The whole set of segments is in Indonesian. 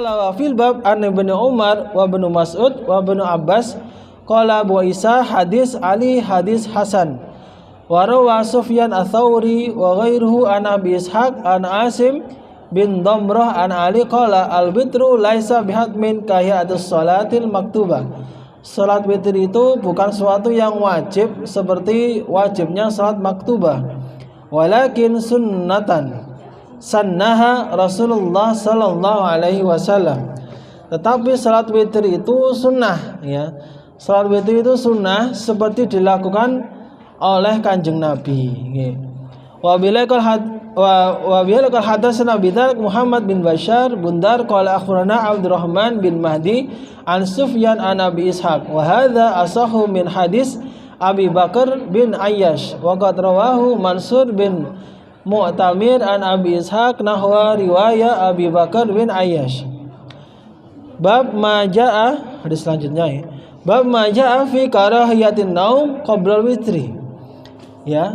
Qala wa fil bab an Ibnu Umar wa Ibnu Mas'ud wa Ibnu Abbas qala Abu Isa hadis Ali hadis Hasan wa rawa Sufyan ats-Tsauri wa ghairuhu an Abi Ishaq an Asim bin Damrah an Ali qala al-witru laisa bihatmin kahiyatus salatil maktubah. Salat witir itu bukan suatu yang wajib seperti wajibnya salat maktubah, walakin sunnatan sannaha Rasulullah sallallahu alaihi wasallam. Tetapi salat witir itu sunnah, ya. Salat witir itu sunnah seperti dilakukan oleh Kanjeng Nabi. Wa bilakal hadatsana bidzalik Muhammad bin Bashar Bundar qala akhbarana Abdurrahman bin Mahdi an Sufyan an Abi Ishaq wa hadza asahhu min hadis Abi Bakar bin Ayyash wa qad rawahu Mansur bin Mu'tamir an Abi Ishaq nahwa riwayat Abi Bakar bin Ayyash. Bab ma jaa, hadis selanjutnya ya. Bab ma jaa fi karahiyatin naum qabla witri. Ya,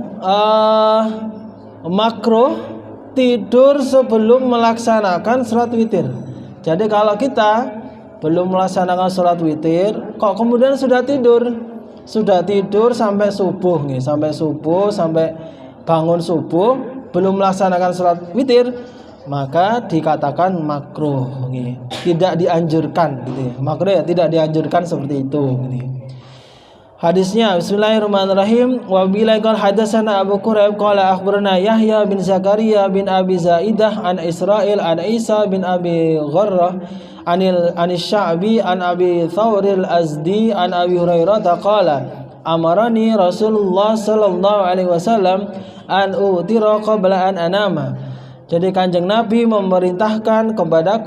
makruh tidur sebelum melaksanakan salat witir. Jadi kalau kita belum melaksanakan salat witir, kok kemudian sudah tidur sampai subuh nih, sampai bangun subuh belum melaksanakan salat witir, maka dikatakan makruh nih. Tidak dianjurkan gitu ya. Makruh ya, tidak dianjurkan seperti itu gitu. Hadisnya bismillahirrahmanirrahim wa bilaqal hadatsana Abu Quraib qala akhbarana Yahya bin Zakaria bin Abi Zaidah an Israil an Isa bin Abi Gharrah anis Sya'bi an Abi Thawr al-Azdi an Abi Hurairah qala amarani Rasulullah sallallahu alaihi wasallam an utira qabla an anama. Jadi Kanjeng Nabi memerintahkan kepada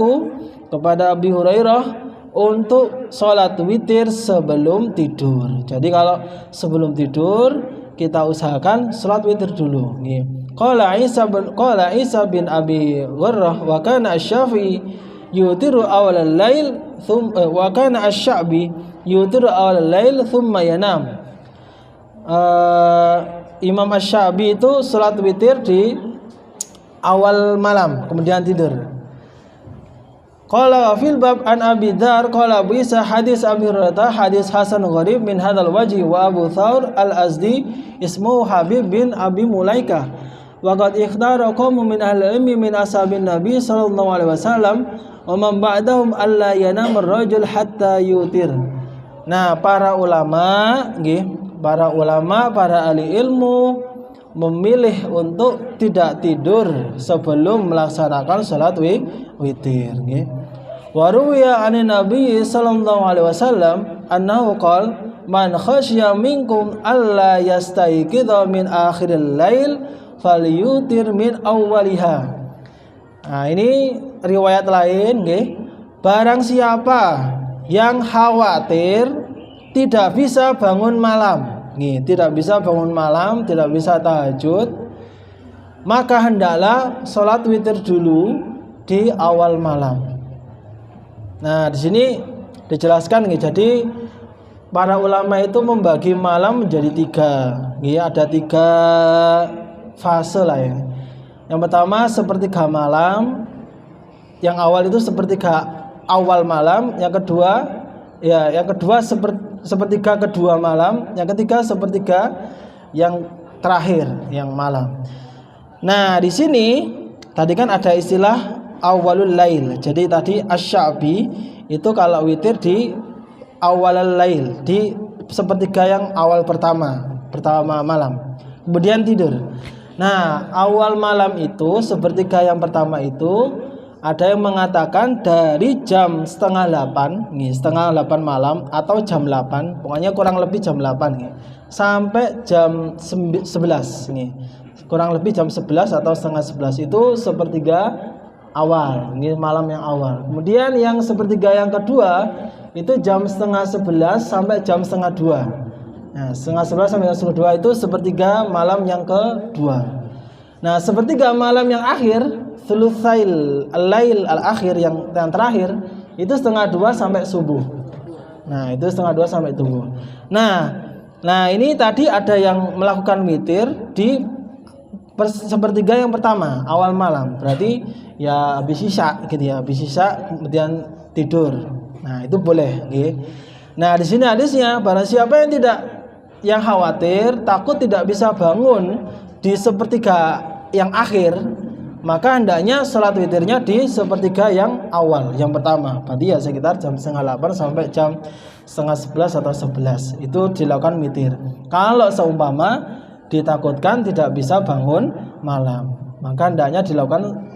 Abi Hurairah untuk sholat witir sebelum tidur. Jadi kalau sebelum tidur kita usahakan sholat witir dulu. Qala Isa bin Abi Gharrah wa kana asy-Syafi'i yutiru awal al-lail wa kana asy-Sya'bi yutiru awal al-lail thumma yanam. Imam Asy-Sya'bi itu sholat witir di awal malam kemudian tidur. Qala fil bab an Abi Dzar qala Abu Isa hadis Abi Hurairah hadis hasan gharib min hadzal wajhi wa Abu Thawr al-Azdi ismuhu Habib bin Abi Mulaikah wa qad ikhtara qaumun min ahli ilmi min ashabin Nabi sallallahu alaihi wasallam wa man ba'dahum alla yanam ar-rajul hatta yutir. Nah, para ulama, para ahli ilmu memilih untuk tidak tidur sebelum melaksanakan salat witir. Wa ruwiya 'anin Nabi sallallahu alaihi wasallam annahu qala man khasya minkum alla yastayqidha min akhiril lail falyutir min awwaliha. Nah, ini riwayat lain nggih. Barang siapa yang khawatir tidak bisa bangun malam, tidak bisa bangun malam, tidak bisa tahajud, maka hendaklah sholat witir dulu di awal malam. Nah, di sini dijelaskan nih. Jadi para ulama itu membagi malam menjadi tiga. Ada tiga fase lah ya. Yang pertama sepertiga malam, yang awal itu sepertiga awal malam, yang kedua sepertiga kedua malam, yang ketiga sepertiga yang terakhir yang malam. Nah, di sini tadi kan ada istilah awalul lail. Jadi tadi asy-Sya'bi itu kalau witir di awalul lail, di sepertiga yang awal pertama malam. Kemudian tidur. Nah, awal malam itu sepertiga yang pertama itu ada yang mengatakan dari jam setengah 8 malam atau jam 8, pokoknya kurang lebih jam 8 sampai jam 11 kurang lebih jam 11 atau setengah 11 itu sepertiga awal, malam yang awal. Kemudian yang sepertiga yang kedua itu jam setengah 11 sampai jam setengah 2. Nah, setengah 11 sampai jam setengah 2 itu sepertiga malam yang kedua. Nah, sepertiga malam yang akhir, thulutsail al-lail al-akhir yang terakhir itu setengah 2 sampai subuh. Nah, itu setengah 2 sampai subuh. Nah, ini tadi ada yang melakukan witir di sepertiga yang pertama awal malam, berarti ya habis isya gitu ya, habis isya kemudian tidur. Nah itu boleh. Okay. Nah di sini hadisnya, barang siapa yang khawatir takut tidak bisa bangun di sepertiga yang akhir, maka hendaknya sholat witirnya di sepertiga yang awal, yang pertama. Berarti ya sekitar jam 7:30 sampai jam 10:30 atau 11 itu dilakukan witir. Kalau seumpama ditakutkan tidak bisa bangun malam, maka hendaknya dilakukan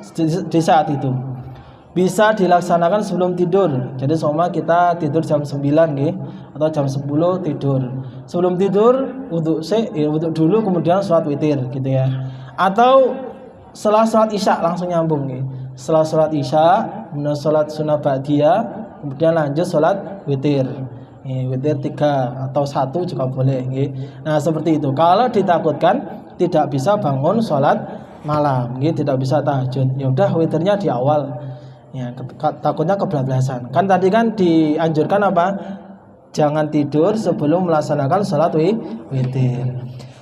di saat itu. Bisa dilaksanakan sebelum tidur. Jadi seumpama kita tidur jam 9 nih, atau jam 10 tidur. Sebelum tidur wudu dulu kemudian sholat witir gitu ya. Atau setelah sholat isya langsung nyambung nih. Setelah sholat isya, kemudian sholat sunnah ba'diyah, kemudian lanjut sholat witir. Witir 3 atau 1 juga boleh. Nah seperti itu. Kalau ditakutkan tidak bisa bangun sholat malam, tidak bisa tahajud, ya udah witirnya di awal. Ya, takutnya kebablasan. Kan tadi kan dianjurkan apa? Jangan tidur sebelum melaksanakan sholat witir.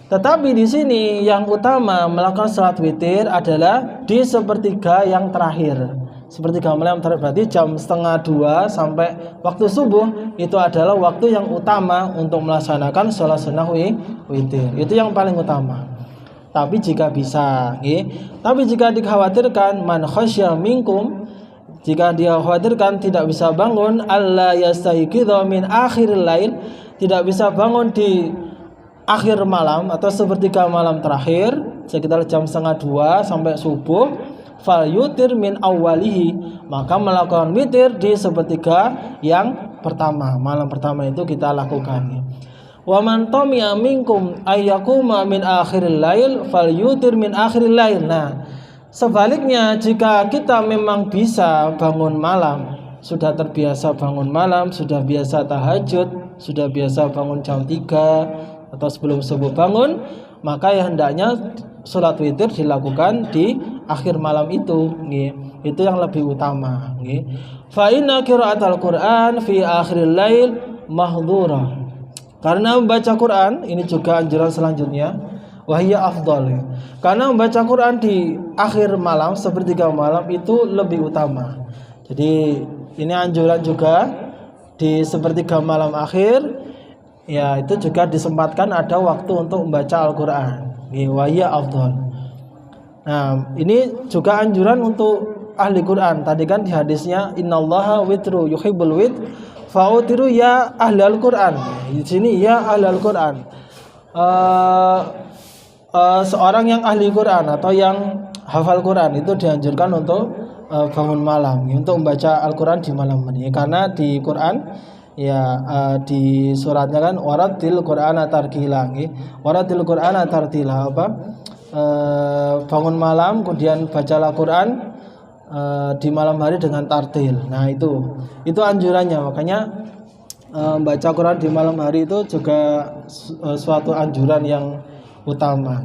Tetapi di sini yang utama melakukan sholat witir adalah di sepertiga yang terakhir. Sepertiga malam terakhir, berarti jam 1:30 sampai waktu subuh itu adalah waktu yang utama untuk melaksanakan sholat sunnah witir. Itu yang paling utama. Tapi jika bisa, tapi jika dikhawatirkan man khasyya minkum, jika dia khawatirkan tidak bisa bangun, alla yastayqidha min akhiril lail, tidak bisa bangun di akhir malam atau sepertiga malam terakhir sekitar jam 1:30 sampai subuh, fal yutir min awwalihi, maka melakukan witir di sepertiga yang pertama, malam pertama itu kita lakukan. Wa man tami'a minkum ayyakuma min akhiril lail fal yutir min akhiril lail. Nah, sebaliknya jika kita memang bisa bangun malam, sudah terbiasa bangun malam, sudah biasa tahajud, sudah biasa bangun jam 3 atau sebelum subuh bangun, maka ya hendaknya sholat witir dilakukan di akhir malam itu. Itu yang lebih utama. Fa inna qira'atal Qur'an fi akhiril lail mahdhurah. Karena membaca Quran ini juga anjuran selanjutnya, wahya afdal. Karena membaca Quran di akhir malam, sepertiga malam itu lebih utama. Jadi ini anjuran juga di sepertiga malam akhir, ya itu juga disempatkan ada waktu untuk membaca Al-Quran. Wahya afdal. Nah ini juga anjuran untuk ahli Quran. Tadi kan di hadisnya innallaha witru yuhibbul witr fa'utiru ya ahli Al-Quran. Di sini ya ahli Al-Quran. Seorang yang ahli Quran atau yang hafal Quran itu dianjurkan untuk bangun malam, untuk membaca Al-Quran di malam ini. Karena di Quran ya di suratnya kan waratil Qur'ana tartila. Waratil Qur'ana tartila apa? Bangun malam kemudian bacalah Quran di malam hari dengan tartil. Nah itu anjurannya. Makanya baca Quran di malam hari itu juga suatu anjuran yang utama.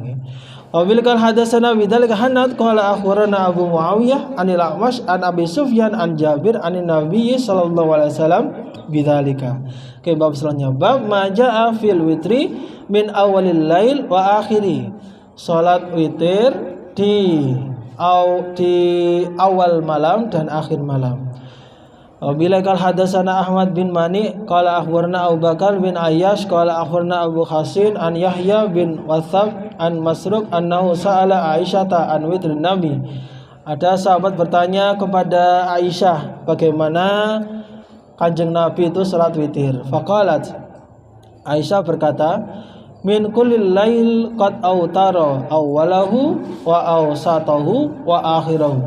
Wabilkal hadatsana bidzalika hanad qala akhbarana Abu Muawiyah anil A'mash an Abi Sufyan an Jabir anin Nabi sallallahu alaihi wasallam bidzalika. Oke, bab selanjutnya bab majaa fil witri min awalil lail wa akhiri. Salat witir di awal malam dan akhir malam. Wabilkal hadatsana Ahmad bin Mani qala akhbarana Abu Bakar bin Ayyash qala akhbarana Abu Khasin an Yahya bin Wathab an Masruq annahu sa'ala Aisyata an witrin Nabi. Ada sahabat bertanya kepada Aisyah bagaimana Kanjeng Nabi itu salat witir. Faqalat, Aisyah berkata, min kullil lail qad autara awwalahu wa awsatahu wa akhirahu.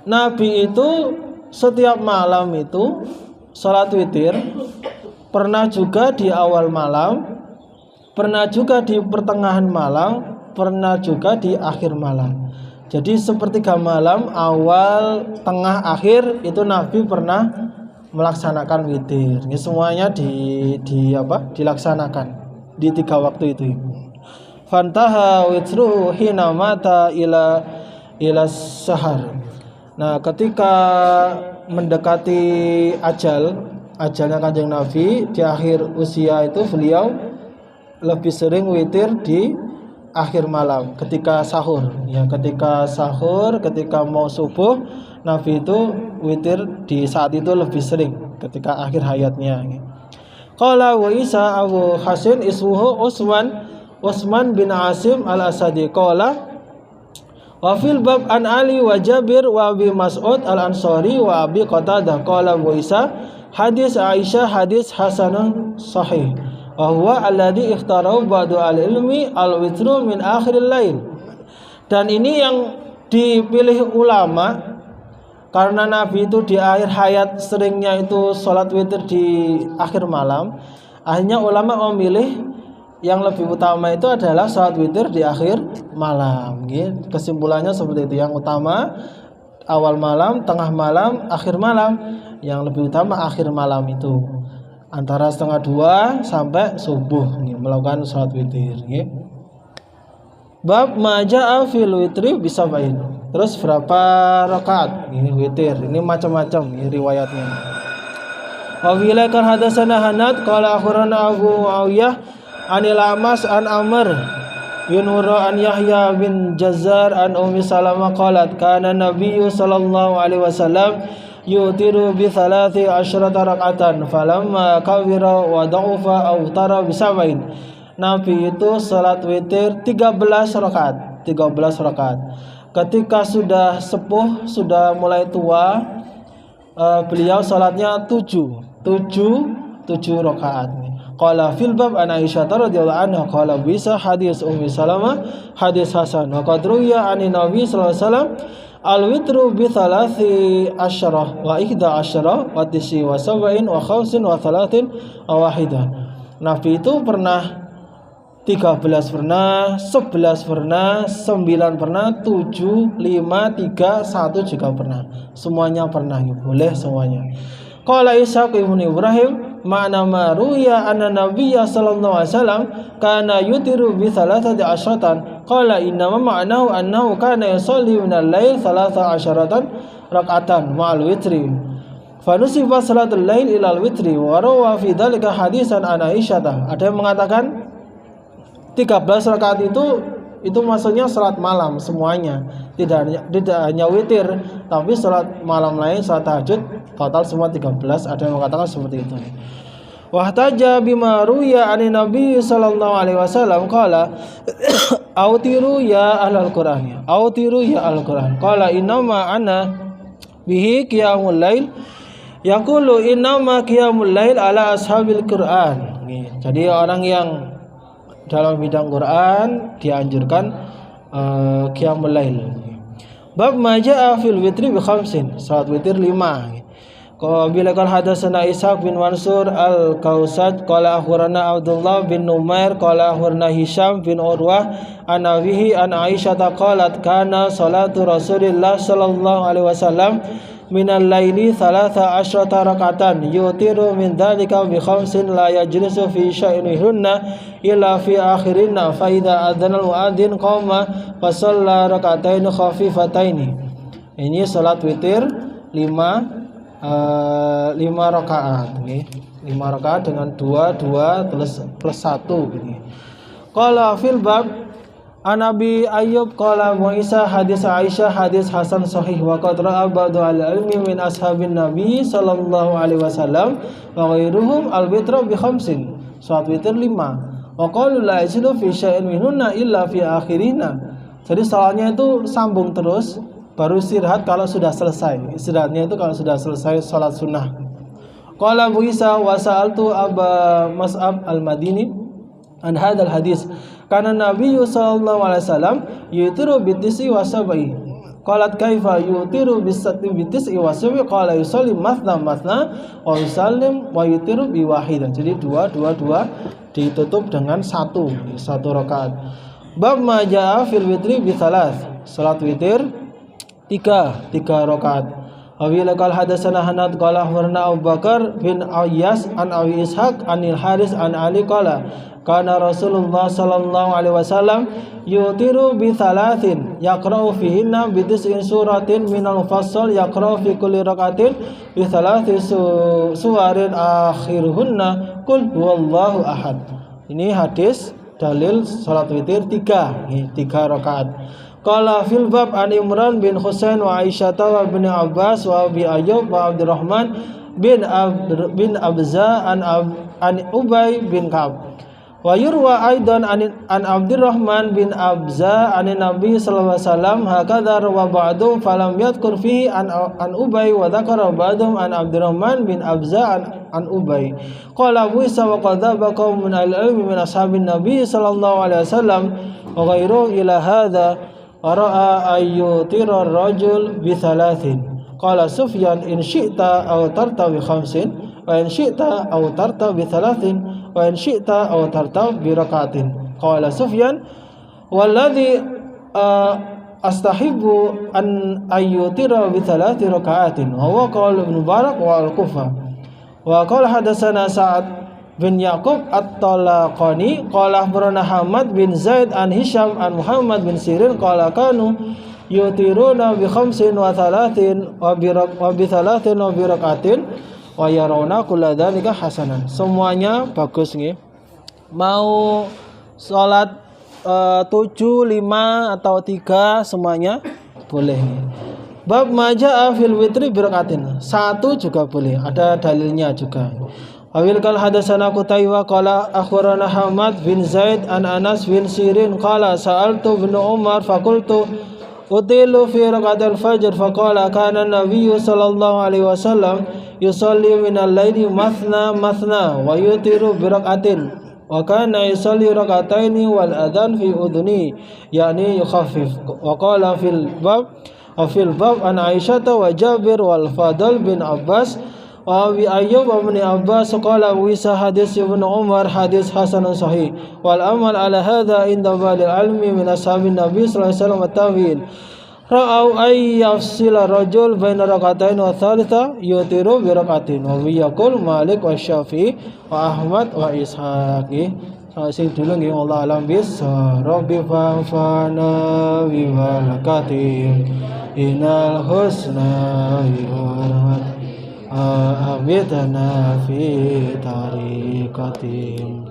Nabi itu setiap malam itu salat witir, pernah juga di awal malam, pernah juga di pertengahan malam, pernah juga di akhir malam. Jadi sepertiga malam, awal, tengah, akhir itu Nabi pernah melaksanakan witir. Ini semuanya dilaksanakan di 3 waktu itu. Fantaha witru hina mata ila sahar. Nah, ketika mendekati ajalnya Kanjeng Nabi di akhir usia itu beliau lebih sering witir di akhir malam ketika sahur ya, ketika sahur, ketika mau subuh Nabi itu witir di saat itu lebih sering ketika akhir hayatnya. Qala wa Isa Abu Hasan ismuhu Utsman bin Asim al-Asadi qala wa fil bab an Ali wa Jabir wa Abi Mas'ud al-Ansari wa Abi Qatadah qala wa Isa hadis Aisyah hadis hasanun sahih wa huwa alladhi ikhtarahu ba'du al-ilmi al-witru min akhiril lail. Dan ini yang dipilih ulama karena Nabi itu di akhir hayat seringnya itu sholat witir di akhir malam. Akhirnya ulama memilih yang lebih utama itu adalah sholat witir di akhir malam. Kesimpulannya seperti itu. Yang utama awal malam, tengah malam, akhir malam. Yang lebih utama akhir malam itu antara 1:30 sampai subuh melakukan sholat witir. Bab maja'a fil witri bisabain. Terus berapa rakaat witir? Ini macam-macam riwayatnya. Wa bilakan hadatsana Hanad qala akhbarana Abu Muawiyah anil Amas an Amr bin Hurra an Yahya bin Jazzar an Ummi Salamah qalat kana Nabiyyu sallallahu alaihi wasallam yutiru bi 13 rak'atan falamma kawira wa da'ufa aw tara bi sab'in. Nabi itu salat witir 13 rakaat. Ketika sudah sepuh, sudah mulai tua, beliau salatnya 7 rakaat. Qala fil bab an Aisyah radhiyallahu anha qala bisa hadis Ummi Salamah hadis hasan wa qad ruya an Nabi sallallahu alaihi wasallam al-witru bi 13 wa 11 wa 9 wa 7 wa 5 wa 3 wa wahidah. Nabi itu pernah 13 pernah, 11 pernah, 9 pernah, 7, 5, 3, 1 juga pernah. Semuanya pernah, boleh semuanya. Qala Ishaq ibn Ibrahim ma'na ma ruya anna Nabiyya sallallahu alaihi wasallam kana yutiru bi 13 qala inna ma'nahu annahu kana yusalli min al-lail 13 rak'atan ma'al witri. Fanusifa salatul lail ila al-witri wa rawa fi dhalika hadisan an Aisyah. Ada yang mengatakan 13 rakaat itu maksudnya salat malam semuanya, tidak hanya witir, tapi salat malam lain, salat tahajud, total semua 13. Ada yang mengatakan seperti itu. Wahtaja bima ruya ani Nabi sallallahu alaihi wasallam qala autiru ya ahlul Qur'an. Autiru ya ahlul Qur'an. Qala innama ana bihi qiyamul lail. Yaqulu innama qiyamul lail ala ashabil Qur'an. Jadi orang yang dalam bidang Quran dianjurkan qiyamul lail. Bab maja'a fil witri bi khamsin. Salat witir 5. Bila qala hadatsana Ishaq bin Mansur al-Kausaj qala akhbarana Abdullah bin Numair qala akhbarana Hisham bin Urwah an abihi an Aisyah qalat kana salatu Rasulillah sallallahu alaihi wasallam minal laili 13 rak'atan yutiru min dzalika bi khamsin la yajlisu fi sya'inihunna illa fi akhirinna fa idza adzana al-muadzin qama fa shalla rak'atain khafifataini. Ini salat witir 5 rakaat nggih. 5 rakaat dengan 2 plus 1 gini. Qala fil bab An Abi Ayyub qala wa Isa hadis Aisyah hadis hasan sahih wa qad ra'a ba'du al-ilmi min ashabin Nabi sallallahu alaihi wasallam wa ghairuhum al-witra bi khamsin. Salat witir 5. Wa qalu la yajidu fi syai'in minhunna illa fi akhirina. Jadi salatnya itu sambung terus, baru istirahat kalau sudah selesai. Istirahatnya itu kalau sudah selesai salat sunnah. Qala Abu Isa wa sa'altu Aba Mas'ab al-Madini an hadzal hadis. Karena Nabi sallallahu alaihi wasallam yutiru bitisi wa sab'i. Qalat kaifa yutiru bitisi wa sab'i? Qala yusalli mathna wa yusallim wa yutiru bi wahidah. Jadi 2 ditutup dengan 1 rakaat. Bab ma jaa fil witri bi thalath. Salat witir 3 rakaat. Wabila qala hadatsana Hanad qala akhbarana Abu Bakar bin Ayyas an Abi Ishaq anil Haris an Ali qala kana Rasulullah sallallahu alaihi wasallam yutiru bi thalathin yaqra'u fihinna bi tis'in suratin minal mufassal yaqra'u fi kulli rak'atin bi thalathi suwarin akhiruhunna qul huwallahu ahad. Ini hadis dalil salat witir 3 rakaat. Qala fil bab an Imran bin Husain wa Aisyah wa bin Abbas wa Abi Ayyub wa Abdurrahman bin Abza an Ubay bin Ka'ab. Wa yurwa aidan an Abdurrahman bin Abza an Nabi sallallahu alaihi wasallam hakadha wa ba'du falam yadhkur fihi an Ubay wa dzakara ba'dhum an Abdurrahman bin Abza an Ubay. Qala Abu Isa wa qadzaba qaumun al-ilmi min ashabin Nabi sallallahu alaihi wasallam wa ghairu ila hadza ra'a ayyutira ar-rajul bi thalathin. Qala Sufyan in syi'ta aw tarta bi khamsin wa in syi'ta aw tarta bi thalathin wa in syi'ta aw tarta bi rak'atin. Qala Sufyan walladhi astahibbu an ayyutira bi thalathi rak'atin wa huwa qaul Ibn Mubarak wa al-Kufa. Wa qala hadatsana Sa'ad bin Yaqub at-Talaqani qala akhbarana Hamad bin Zaid an Hisham an Muhammad bin Sirin qala kanu yutiruna bi khamsin wa thalathin wa bi thalathin wa bi rak'atin wa yarawna kulla dzalika hasanan. Semuanya bagus nggih. Mau salat 7, 5 atau 3 semuanya boleh. Bab majaa fil witri bi rak'atin. 1 juga boleh, ada dalilnya juga. Awil kal hadatsana Qutaibah qala akhbarana Hamad bin Zaid an Anas bin Sirin qala sa'altu bin Umar faqultu utilu fi rak'atil fajr faqala kana an-nabiy sallallahu alaihi wasallam yusalli minal laili mathna wa yutiru bi rak'atin wa kana yusalli rak'ataini wal adhan fi udhuni yani yukhaffif. Wa qala fil bab an Aisyah wa Jabir wal Fadl bin Abbas wa Abi Ayyub wa Ibn Abbas qala wisa hadis Ibn Umar hadis hasanun sahih wal amal ala hadha inda ba'd al-ilmi min ashabin Nabi sallallahu alaihi wasallam at-tabi'in ra'au ay yafsila rajul baina rak'atain wa thalitha yutiru bi rak'atin wa yaqul Malik wa Syafi'i wa Ahmad wa Ishaq. Sing dulu nggih Allah alam bis rabbi fa'fana bi barakatin inal husna wa abidana fi tariqatin.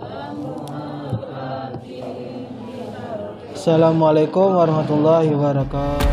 Assalamualaikum warahmatullahi wabarakatuh.